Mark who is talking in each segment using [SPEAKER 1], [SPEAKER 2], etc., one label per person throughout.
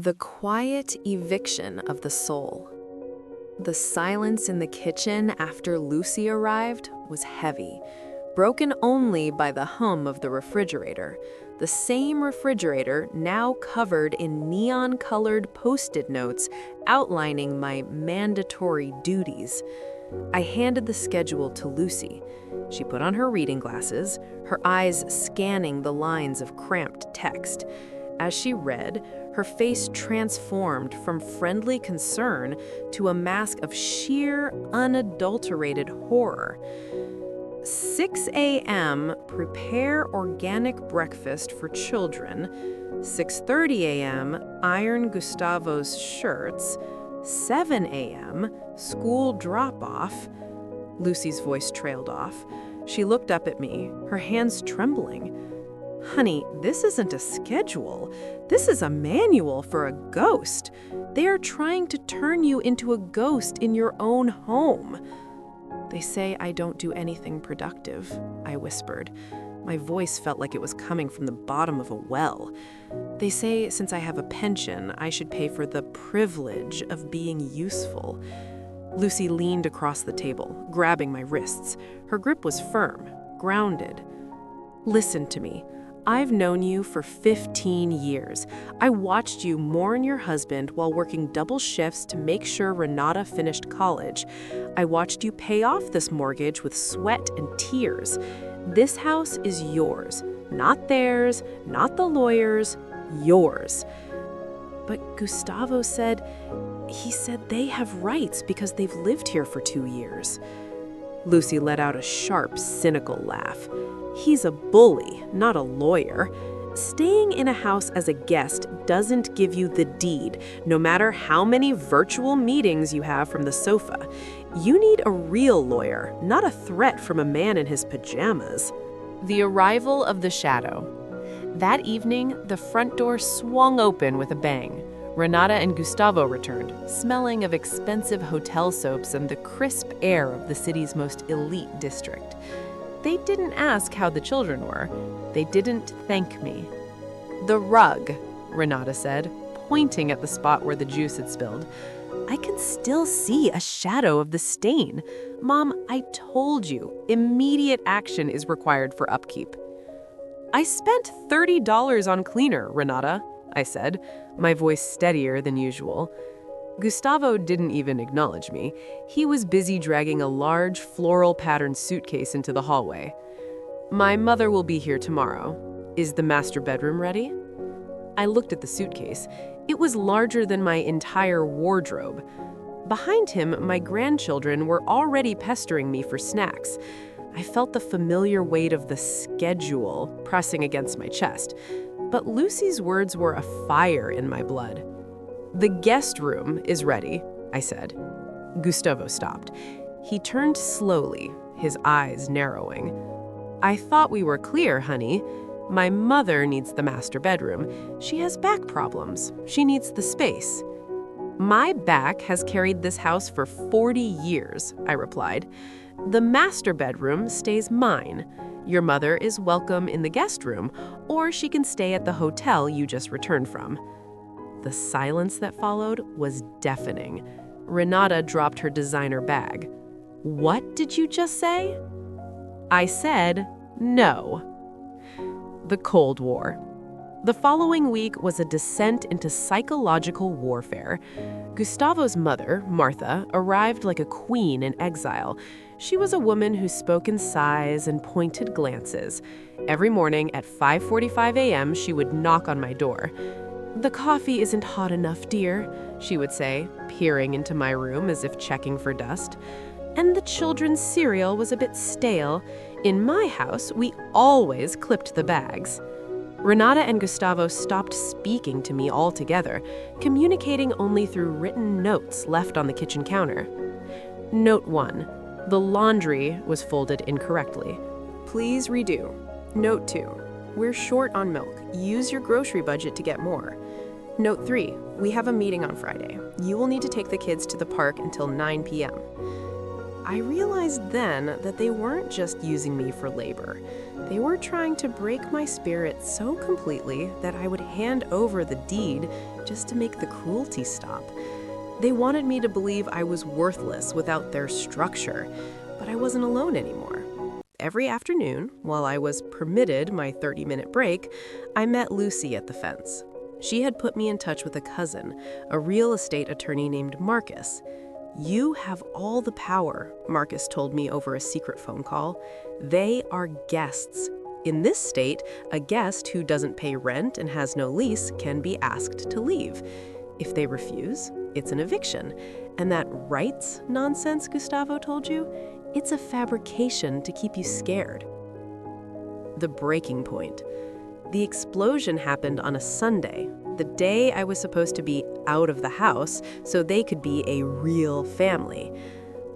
[SPEAKER 1] The quiet eviction of the soul. The silence in the kitchen after Lucy arrived was heavy, broken only by the hum of the refrigerator, the same refrigerator now covered in neon-colored Post-it notes outlining my mandatory duties. I handed the schedule to Lucy. She put on her reading glasses, her eyes scanning the lines of cramped text. As she read, her face transformed from friendly concern to a mask of sheer, unadulterated horror. 6 a.m., prepare organic breakfast for children. 6:30 a.m., iron Gustavo's shirts. 7 a.m., school drop-off. Lucy's voice trailed off. She looked up at me, her hands trembling. Honey, this isn't a schedule. This is a manual for a ghost. They are trying to turn you into a ghost in your own home. They say I don't do anything productive, I whispered. My voice felt like it was coming from the bottom of a well. They say since I have a pension, I should pay for the privilege of being useful. Lucy leaned across the table, grabbing my wrists. Her grip was firm, grounded. Listen to me. I've known you for 15 years. I watched you mourn your husband while working double shifts to make sure Renata finished college. I watched you pay off this mortgage with sweat and tears. This house is yours, not theirs, not the lawyers, yours. But Gustavo said they have rights because they've lived here for 2 years. Lucy let out a sharp, cynical laugh. He's a bully, not a lawyer. Staying in a house as a guest doesn't give you the deed, no matter how many virtual meetings you have from the sofa. You need a real lawyer, not a threat from a man in his pajamas. The arrival of the shadow. That evening, the front door swung open with a bang. Renata and Gustavo returned, smelling of expensive hotel soaps and the crisp air of the city's most elite district. They didn't ask how the children were. They didn't thank me. The rug, Renata said, pointing at the spot where the juice had spilled. I can still see a shadow of the stain. Mom, I told you, immediate action is required for upkeep. I spent $30 on cleaner, Renata, I said, my voice steadier than usual. Gustavo didn't even acknowledge me. He was busy dragging a large, floral-patterned suitcase into the hallway. My mother will be here tomorrow. Is the master bedroom ready? I looked at the suitcase. It was larger than my entire wardrobe. Behind him, my grandchildren were already pestering me for snacks. I felt the familiar weight of the schedule pressing against my chest. But Lucy's words were a fire in my blood. The guest room is ready, I said. Gustavo stopped. He turned slowly, his eyes narrowing. I thought we were clear, honey. My mother needs the master bedroom. She has back problems. She needs the space. My back has carried this house for 40 years, I replied. The master bedroom stays mine. Your mother is welcome in the guest room, or she can stay at the hotel you just returned from. The silence that followed was deafening. Renata dropped her designer bag. What did you just say? I said no. The Cold War. The following week was a descent into psychological warfare. Gustavo's mother, Martha, arrived like a queen in exile. She was a woman who spoke in sighs and pointed glances. Every morning at 5:45 a.m., she would knock on my door. The coffee isn't hot enough, dear, she would say, peering into my room as if checking for dust. And the children's cereal was a bit stale. In my house, we always clipped the bags. Renata and Gustavo stopped speaking to me altogether, communicating only through written notes left on the kitchen counter. Note 1. The laundry was folded incorrectly. Please redo. Note 2. We're short on milk. Use your grocery budget to get more. Note 3. We have a meeting on Friday. You will need to take the kids to the park until 9 p.m.
[SPEAKER 2] I realized then that they weren't just using me for labor. They were trying to break my spirit so completely that I would hand over the deed just to make the cruelty stop. They wanted me to believe I was worthless without their structure, but I wasn't alone anymore. Every afternoon, while I was permitted my 30-minute break, I met Lucy at the fence. She had put me in touch with a cousin, a real estate attorney named Marcus. "You have all the power," Marcus told me over a secret phone call. "They are guests. In this state, a guest who doesn't pay rent and has no lease can be asked to leave. If they refuse, it's an eviction. And that rights nonsense Gustavo told you, it's a fabrication to keep you scared." The breaking point. The explosion happened on a Sunday, the day I was supposed to be out of the house so they could be a real family.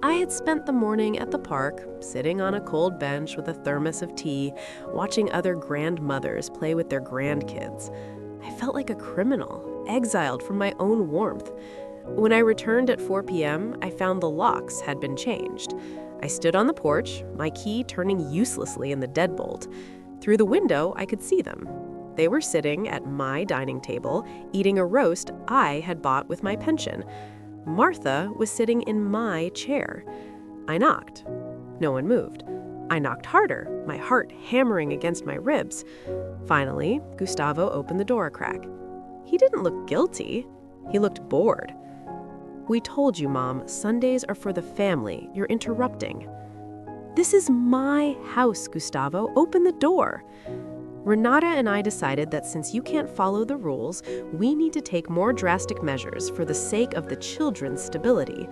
[SPEAKER 2] I had spent the morning at the park, sitting on a cold bench with a thermos of tea, watching other grandmothers play with their grandkids. I felt like a criminal, exiled from my own warmth. When I returned at 4 p.m., I found the locks had been changed. I stood on the porch, my key turning uselessly in the deadbolt. Through the window, I could see them. They were sitting at my dining table, eating a roast I had bought with my pension. Martha was sitting in my chair. I knocked. No one moved. I knocked harder, my heart hammering against my ribs. Finally, Gustavo opened the door a crack. He didn't look guilty. He looked bored. "We told you, Mom, Sundays are for the family. You're interrupting." "This is my house, Gustavo. Open the door." Renata and I decided that since you can't follow the rules, we need to take more drastic measures for the sake of the children's stability.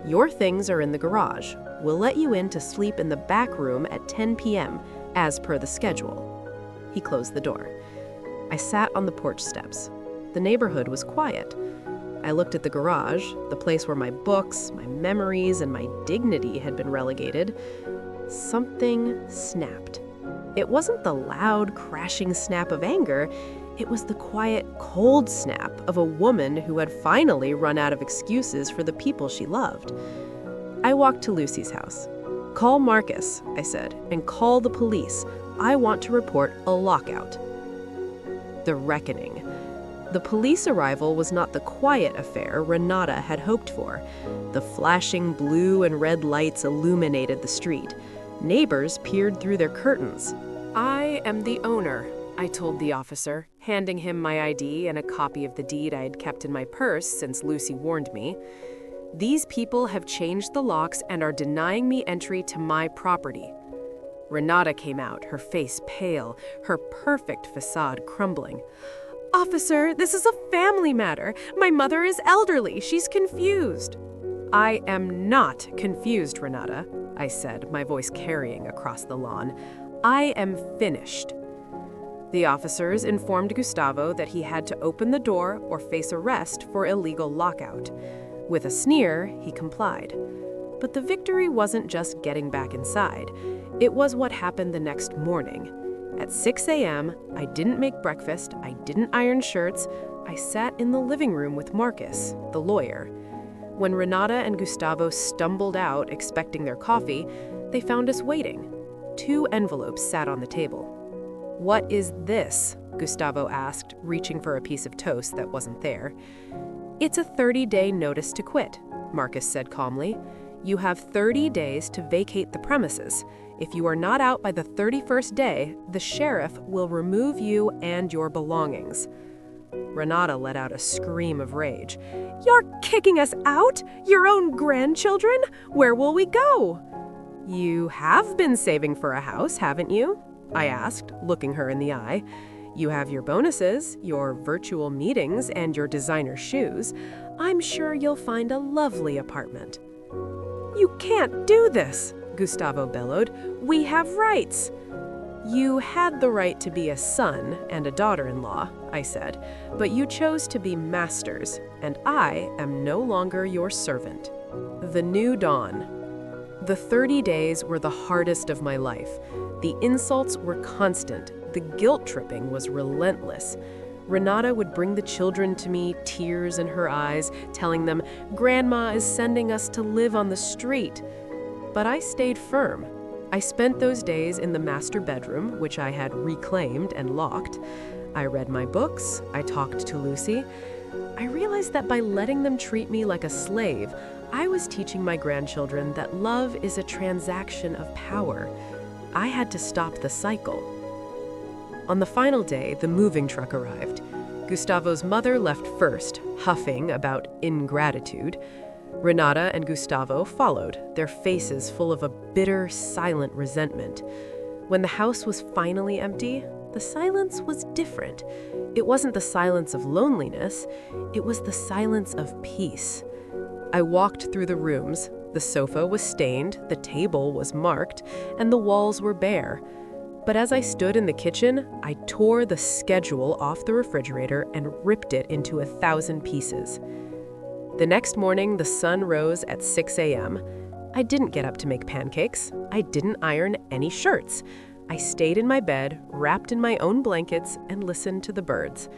[SPEAKER 2] "Your things are in the garage. We'll let you in to sleep in the back room at 10 p.m., as per the schedule." He closed the door. I sat on the porch steps. The neighborhood was quiet. I looked at the garage, the place where my books, my memories, and my dignity had been relegated. Something snapped. It wasn't the loud, crashing snap of anger. It was the quiet, cold snap of a woman who had finally run out of excuses for the people she loved. I walked to Lucy's house. "Call Marcus," I said, "and call the police. I want to report a lockout." The reckoning. The police arrival was not the quiet affair Renata had hoped for. The flashing blue and red lights illuminated the street. Neighbors peered through their curtains. "I am the owner," I told the officer, handing him my ID and a copy of the deed I had kept in my purse since Lucy warned me. "These people have changed the locks and are denying me entry to my property." Renata came out, her face pale, her perfect facade crumbling. "Officer, this is a family matter. My mother is elderly. She's confused." "I am not confused, Renata," I said, my voice carrying across the lawn. "I am finished." The officers informed Gustavo that he had to open the door or face arrest for illegal lockout. With a sneer, he complied. But the victory wasn't just getting back inside. It was what happened the next morning. At 6 a.m., I didn't make breakfast, I didn't iron shirts, I sat in the living room with Marcus, the lawyer. When Renata and Gustavo stumbled out expecting their coffee, they found us waiting. 2 envelopes sat on the table. "What is this?" Gustavo asked, reaching for a piece of toast that wasn't there. "It's a 30-day notice to quit," Marcus said calmly. "You have 30 days to vacate the premises. If you are not out by the 31st day, the sheriff will remove you and your belongings." Renata let out a scream of rage. "You're kicking us out? Your own grandchildren? Where will we go?" "You have been saving for a house, haven't you?" I asked, looking her in the eye. "You have your bonuses, your virtual meetings, and your designer shoes. I'm sure you'll find a lovely apartment." "You can't do this," Gustavo bellowed. "We have rights." "You had the right to be a son and a daughter-in-law," I said, "but you chose to be masters, and I am no longer your servant." The new dawn. The 30 days were the hardest of my life. The insults were constant. The guilt-tripping was relentless. Renata would bring the children to me, tears in her eyes, telling them, "Grandma is sending us to live on the street." But I stayed firm. I spent those days in the master bedroom, which I had reclaimed and locked. I read my books, I talked to Lucy. I realized that by letting them treat me like a slave, I was teaching my grandchildren that love is a transaction of power. I had to stop the cycle. On the final day, the moving truck arrived. Gustavo's mother left first, huffing about ingratitude. Renata and Gustavo followed, their faces full of a bitter, silent resentment. When the house was finally empty, the silence was different. It wasn't the silence of loneliness, it was the silence of peace. I walked through the rooms. The sofa was stained, the table was marked, and the walls were bare. But as I stood in the kitchen, I tore the schedule off the refrigerator and ripped it into 1,000 pieces. The next morning, the sun rose at 6 a.m. I didn't get up to make pancakes. I didn't iron any shirts. I stayed in my bed, wrapped in my own blankets, and listened to the birds.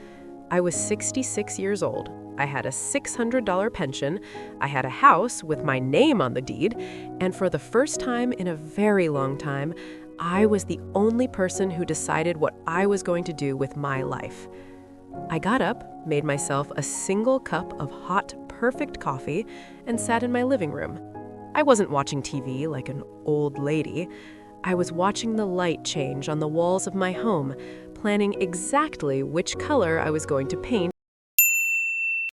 [SPEAKER 2] I was 66 years old. I had a $600 pension. I had a house with my name on the deed. And for the first time in a very long time, I was the only person who decided what I was going to do with my life. I got up, made myself a single cup of hot, perfect coffee, and sat in my living room. I wasn't watching TV like an old lady. I was watching the light change on the walls of my home, planning exactly which color I was going to paint